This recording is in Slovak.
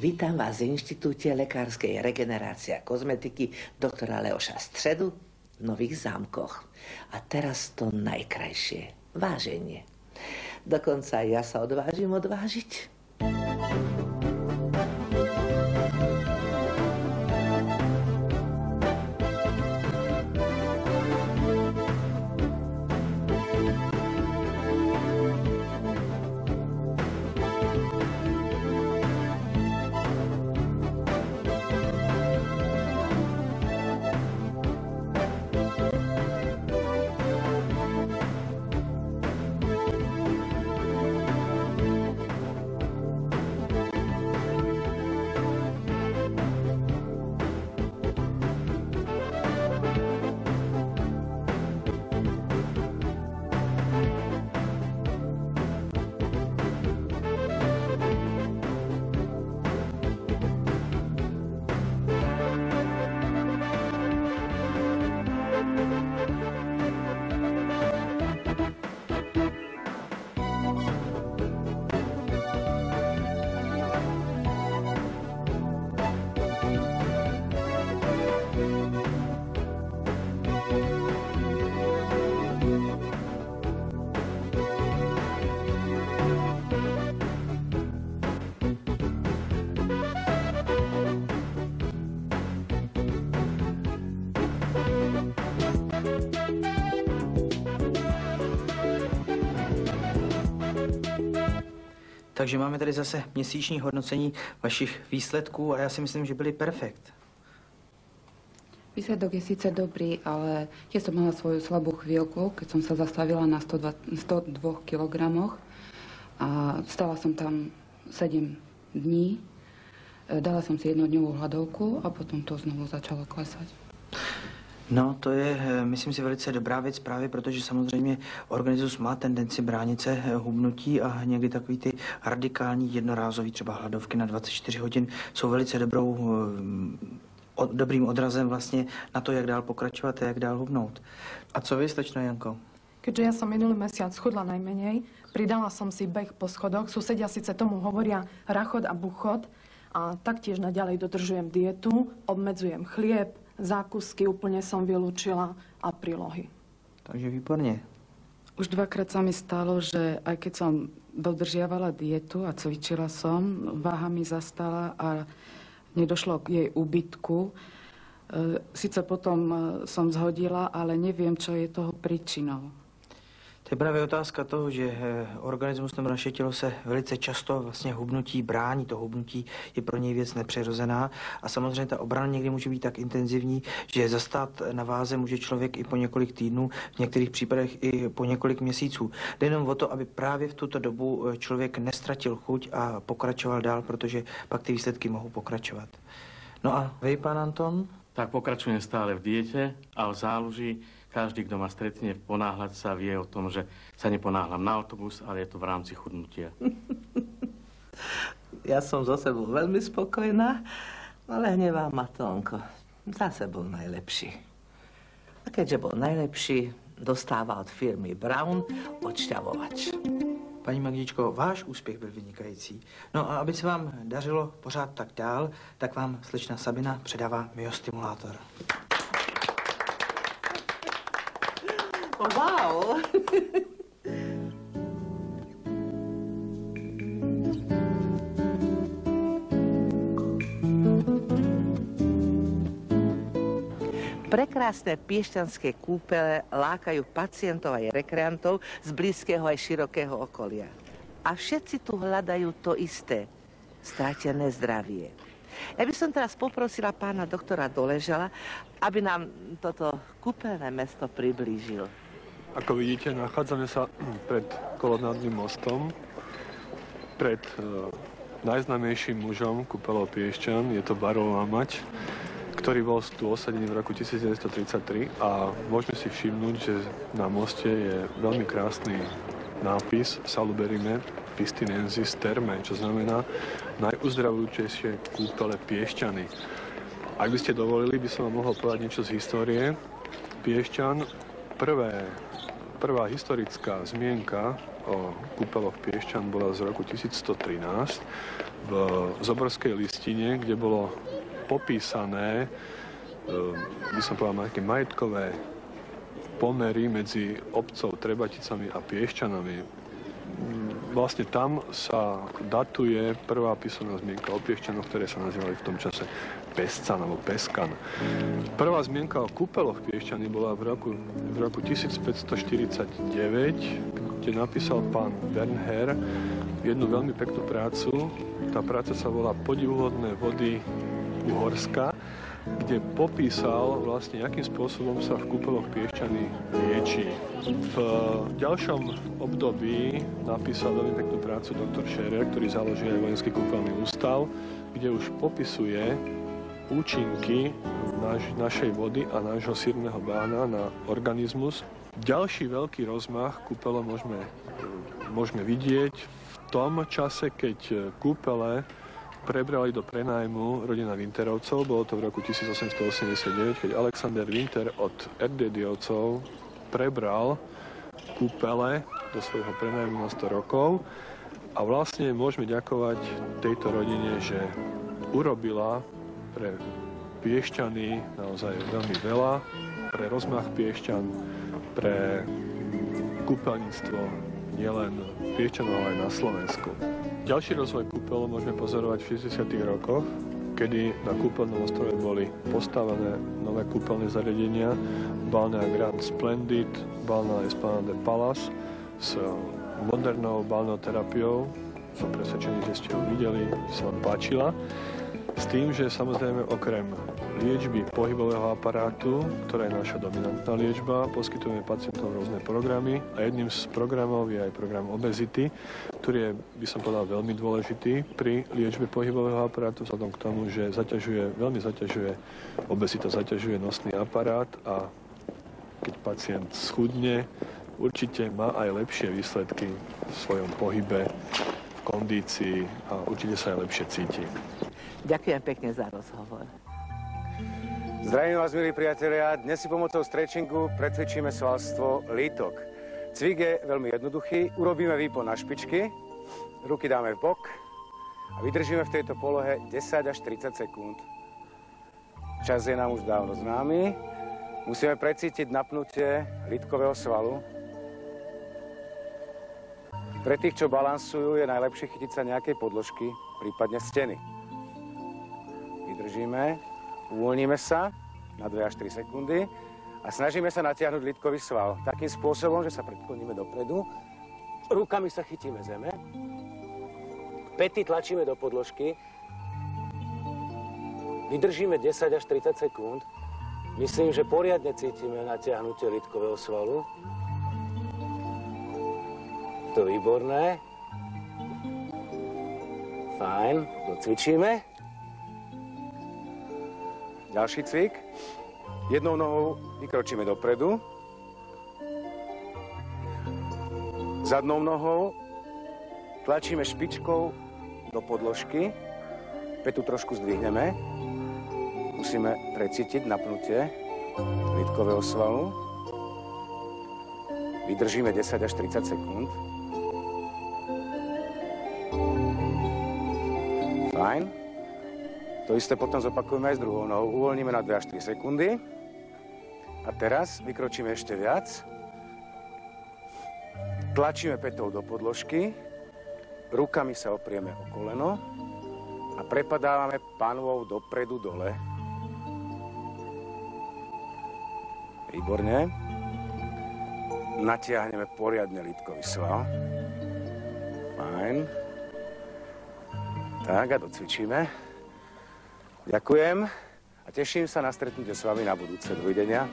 Vítam vás v Inštitúte lekárskej regenerácie a kozmetiky doktora Leoša Stredu v Nových Zámkoch. A teraz to najkrajšie. Váženie. Dokonca aj ja sa odvážim odvážiť. Takže máme tady zase měsíční hodnocení vašich výsledků a já si myslím, že byli perfekt. Výsledok je síce dobrý, ale tiež som mala svoju slabú chvíľku, keď som sa zastavila na 102 kg a stala som tam 7 dní. Dala som si jednodňovú hladovku a potom to znovu začalo klesať. No, to je, myslím si, velice dobrá věc právě, protože samozřejmě organismus má tendenci bránit se hubnutí a někdy takový ty radikální jednorázový třeba hladovky na 24 hodin jsou velice dobrým odrazem vlastně na to, jak dál pokračovat a jak dál hubnout. A co vy, slečno Janko? Keďže ja som minulý mesiac schudla najmenej, pridala som si beh po schodoch. Susedia síce tomu hovoria rachot a buchot a taktiež naďalej dodržujem dietu, obmedzujem chlieb, zákusky úplne som vylúčila a prílohy. Takže výborne. Už dvakrát sa mi stalo, že aj keď som dodržiavala dietu a cvičila som, váha mi zastala a nedošlo k jej úbytku. Sice potom som zhodila, ale neviem, čo je toho príčinou. To je právě otázka toho, že organismus nebo naše tělo se velice často vlastně hubnutí brání. To hubnutí je pro něj věc nepřirozená a samozřejmě ta obrana někdy může být tak intenzivní, že zastát na váze může člověk i po několik týdnů, v některých případech i po několik měsíců. Jde jenom o to, aby právě v tuto dobu člověk nestratil chuť a pokračoval dál, protože pak ty výsledky mohou pokračovat. No a vy, pán Anton? Tak pokračujem stále v diete a v záluži. Každý, kto ma stretne ponáhľať sa, vie o tom, že sa neponáhľam na autobus, ale je to v rámci chudnutia. Ja som zo sebou veľmi spokojná, ale hnevá ma Tónko. Zase bol najlepší. A keďže bol najlepší, dostáva od firmy Brown odšťavovač. Paní Magdičko, váš úspěch byl vynikající. No a aby se vám dařilo pořád tak dál, tak vám slečna Sabina předává myostimulátor. Wow! Prekrásne piešťanské kúpele lákajú pacientov aj rekreantov z blízkeho aj širokého okolia. A všetci tu hľadajú to isté – stratené zdravie. Ja by som teraz poprosila pána doktora Doležala, aby nám toto kúpeľné mesto priblížil. Ako vidíte, nachádzame sa pred kolonádnym mostom, pred najznámejším mužom kúpeľov Piešťan, je to Barol Lámať, ktorý bol tu osadený v roku 1933 a môžeme si všimnúť, že na moste je veľmi krásny nápis Saluberime Pistinensis Terme, čo znamená najuzdravujúcejšie kúpele Piešťany. Ak by ste dovolili, by som vám mohol povedať niečo z histórie. Piešťan, prvá historická zmienka o kúpeloch Piešťan bola z roku 1113 v Zoborskej listine, kde bolo popísané, by som povedal, nejaké majetkové pomery medzi obcov Trebaticami a Piešťanami. Vlastne tam sa datuje prvá písomná zmienka o Piešťanoch, ktoré sa nazývali v tom čase Pescan alebo Peskan. Prvá zmienka o kúpeloch Piešťany bola v roku 1549, kde napísal pán Bernher jednu veľmi peknú prácu. Tá práca sa volá Podivuhodné vody Uhorska, kde popísal vlastne, akým spôsobom sa v kúpeloch Piešťany liečí. V ďalšom období napísal veľmi peknú prácu doktor Scherer, ktorý založil aj Vojenský kúpeľný ústav, kde už popisuje účinky našej vody a nášho sírneho bána na organizmus. Ďalší veľký rozmach kúpeľov môžeme vidieť v tom čase, keď kúpele prebrali do prenájmu rodina Winterovcov. Bolo to v roku 1889, keď Alexander Winter od Erdédiovcov prebral kúpele do svojho prenájmu na 100 rokov. A vlastne môžeme ďakovať tejto rodine, že urobila pre Piešťany naozaj veľmi veľa, pre rozmach Piešťan, pre kúpeľníctvo nielen Piešťanov, ale aj na Slovensku. Ďalší rozvoj kúpeľov môžeme pozorovať v 60. rokoch, kedy na kúpeľnom ostrove boli postavené nové kúpeľné zariadenia, Balnea Grand Splendid, Balnea Esplanade Palace s modernou balneoterapiou. Som presvedčený, že ste ju videli, že sa vám páčila. S tým, že samozrejme okrem liečby pohybového aparátu, ktorá je naša dominantná liečba, poskytujeme pacientom rôzne programy a jedným z programov je aj program obezity, ktorý je, by som povedal, veľmi dôležitý pri liečbe pohybového aparátu, vzhľadom k tomu, že veľmi zaťažuje, obezita zaťažuje nosný aparát a keď pacient schudne, určite má aj lepšie výsledky v svojom pohybe, v kondícii a určite sa aj lepšie cíti. Ďakujem pekne za rozhovor. Zdravím vás, milí priatelia. Dnes si pomocou stretchingu pretvičíme svalstvo lítok. Cvik je veľmi jednoduchý. Urobíme výpon na špičky, ruky dáme v bok a vydržíme v tejto polohe 10 až 30 sekúnd. Čas je nám už dávno známy. Musíme precítiť napnutie lítkového svalu. Pre tých, čo balansujú, je najlepšie chytiť sa nejakej podložky, prípadne steny. Vydržíme, uvoľníme sa na 2 až 3 sekundy a snažíme sa natiahnuť lítkový sval takým spôsobom, že sa predkloníme dopredu, rukami sa chytíme zeme, päty tlačíme do podložky, vydržíme 10 až 30 sekúnd. Myslím, že poriadne cítime natiahnutie lítkového svalu. To je výborné. Fajn, docvičíme. Ďalší cvik. Jednou nohou vykročíme dopredu. Zadnou nohou tlačíme špičkou do podložky. Pätu trošku zdvihneme. Musíme precítiť napnutie lítkového svalu. Vydržíme 10 až 30 sekúnd. Fajn. To isté potom zopakujeme aj s druhou nohou. Uvoľníme na 2 až 3 sekundy. A teraz vykročíme ešte viac. Tlačíme pätou do podložky. Rukami sa oprieme o koleno. A prepadávame panvou dopredu dole. Výborne. Natiahneme poriadne lítkový sval. Fajn. Tak a docvičíme. Ďakujem a teším sa na stretnutie s vami na budúce. Dovidenia.